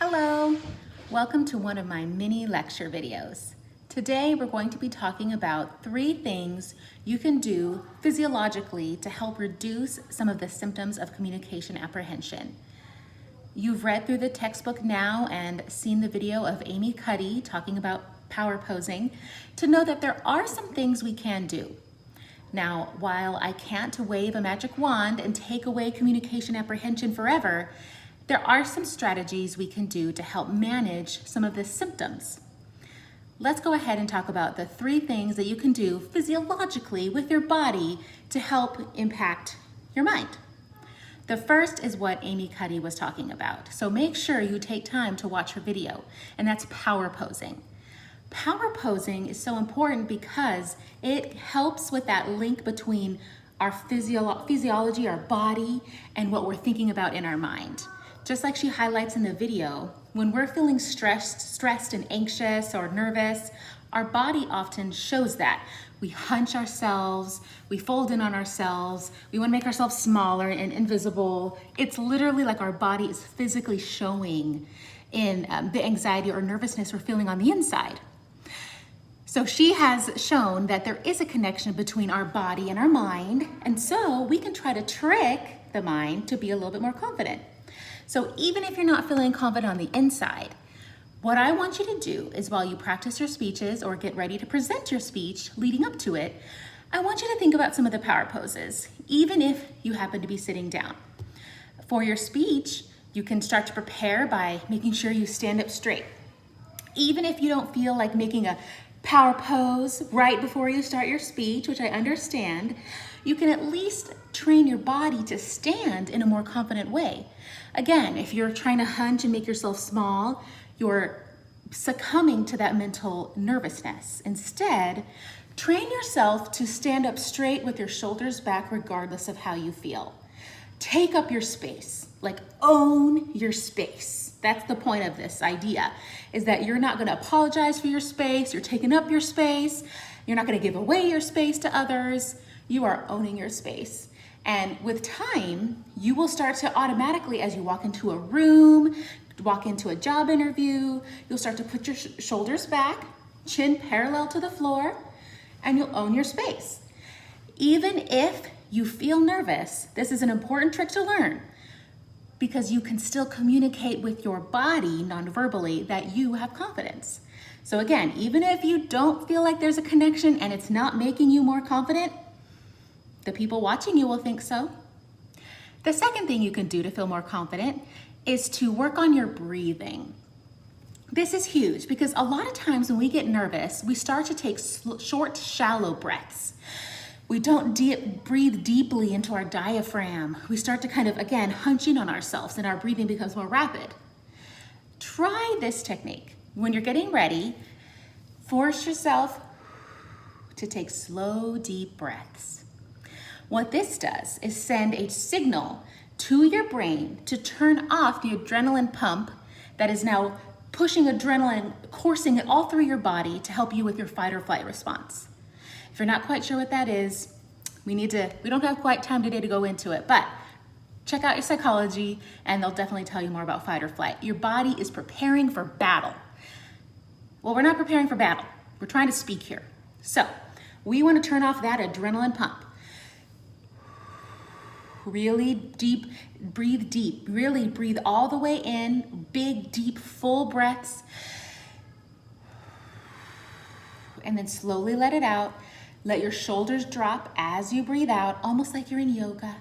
Hello, welcome to one of my mini lecture videos. Today we're going to be talking about 3 things you can do physiologically to help reduce some of the symptoms of communication apprehension. You've read through the textbook now and seen the video of Amy Cuddy talking about power posing to know that there are some things we can do. Now, while I can't wave a magic wand and take away communication apprehension forever, there are some strategies we can do to help manage some of the symptoms. Let's go ahead and talk about the 3 things that you can do physiologically with your body to help impact your mind. The first is what Amy Cuddy was talking about. So make sure you take time to watch her video, and that's power posing. Power posing is so important because it helps with that link between our physiology, our body, and what we're thinking about in our mind. Just like she highlights in the video, when we're feeling stressed and anxious or nervous, our body often shows that. We hunch ourselves, we fold in on ourselves, we want to make ourselves smaller and invisible. It's literally like our body is physically showing in the anxiety or nervousness we're feeling on the inside. So she has shown that there is a connection between our body and our mind, and so we can try to trick the mind to be a little bit more confident. So even if you're not feeling confident on the inside, what I want you to do is while you practice your speeches or get ready to present your speech leading up to it, I want you to think about some of the power poses, even if you happen to be sitting down. For your speech, you can start to prepare by making sure you stand up straight. Even if you don't feel like making a power pose right before you start your speech, which I understand, you can at least train your body to stand in a more confident way. Again, if you're trying to hunch and make yourself small, you're succumbing to that mental nervousness. Instead, train yourself to stand up straight with your shoulders back regardless of how you feel. Take up your space, like own your space. That's the point of this idea, is that you're not gonna apologize for your space, you're taking up your space, you're not gonna give away your space to others, you are owning your space. And with time, you will start to automatically, as you walk into a room, walk into a job interview, you'll start to put your shoulders back, chin parallel to the floor, and you'll own your space. Even if you feel nervous, this is an important trick to learn because you can still communicate with your body non-verbally that you have confidence. So again, even if you don't feel like there's a connection and it's not making you more confident, the people watching you will think so. The second thing you can do to feel more confident is to work on your breathing. This is huge because a lot of times when we get nervous, we start to take short, shallow breaths. We don't breathe deeply into our diaphragm. We start to kind of, again, hunch in on ourselves and our breathing becomes more rapid. Try this technique. When you're getting ready, force yourself to take slow, deep breaths. What this does is send a signal to your brain to turn off the adrenaline pump that is now pushing adrenaline, coursing it all through your body to help you with your fight or flight response. If you're not quite sure what that is, we don't have quite time today to go into it, but check out your psychology and they'll definitely tell you more about fight or flight. Your body is preparing for battle. Well, we're not preparing for battle. We're trying to speak here. So we want to turn off that adrenaline pump. Really deep, really breathe all the way in, big, deep, full breaths, and then slowly let it out. Let your shoulders drop as you breathe out, almost like you're in yoga.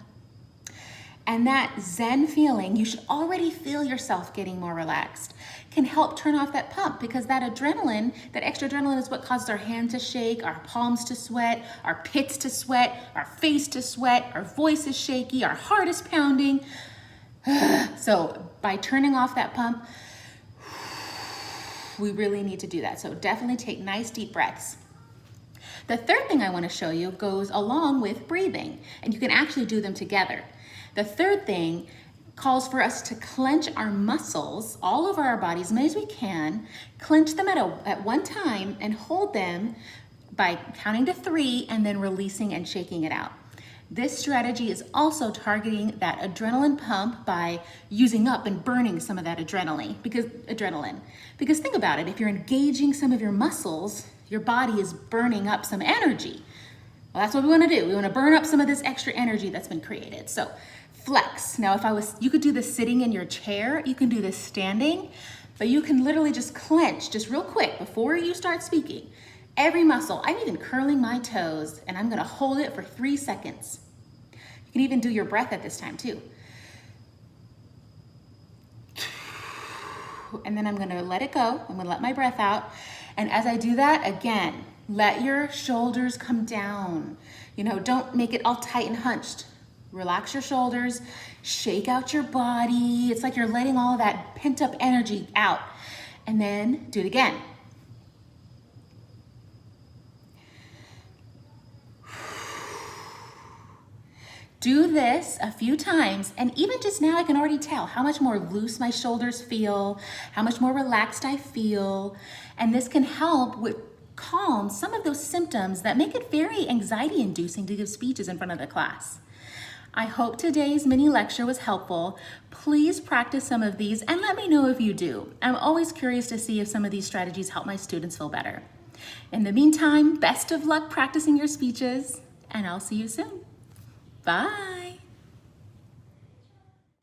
And that Zen feeling, you should already feel yourself getting more relaxed, can help turn off that pump because that adrenaline, that extra adrenaline is what causes our hands to shake, our palms to sweat, our pits to sweat, our face to sweat, our voice is shaky, our heart is pounding. So by turning off that pump, we really need to do that. So definitely take nice deep breaths. The third thing I want to show you goes along with breathing, and you can actually do them together. The third thing calls for us to clench our muscles all over our bodies as many as we can, clench them at one time and hold them by counting to 3 and then releasing and shaking it out. This strategy is also targeting that adrenaline pump by using up and burning some of that adrenaline. Because think about it, if you're engaging some of your muscles, your body is burning up some energy. Well, that's what we want to do. We want to burn up some of this extra energy that's been created. So flex. Now, you could do this sitting in your chair. You can do this standing, but you can literally just clench, just real quick before you start speaking. Every muscle. I'm even curling my toes, and I'm going to hold it for 3 seconds. You can even do your breath at this time too. And then I'm going to let it go. I'm going to let my breath out. And as I do that, again, let your shoulders come down. Don't make it all tight and hunched. Relax your shoulders, shake out your body. It's like you're letting all of that pent up energy out. And then do it again. Do this a few times, and even just now I can already tell how much more loose my shoulders feel, how much more relaxed I feel, and this can help with calm some of those symptoms that make it very anxiety inducing to give speeches in front of the class. I hope today's mini lecture was helpful. Please practice some of these and let me know if you do. I'm always curious to see if some of these strategies help my students feel better. In the meantime, best of luck practicing your speeches, and I'll see you soon. Bye.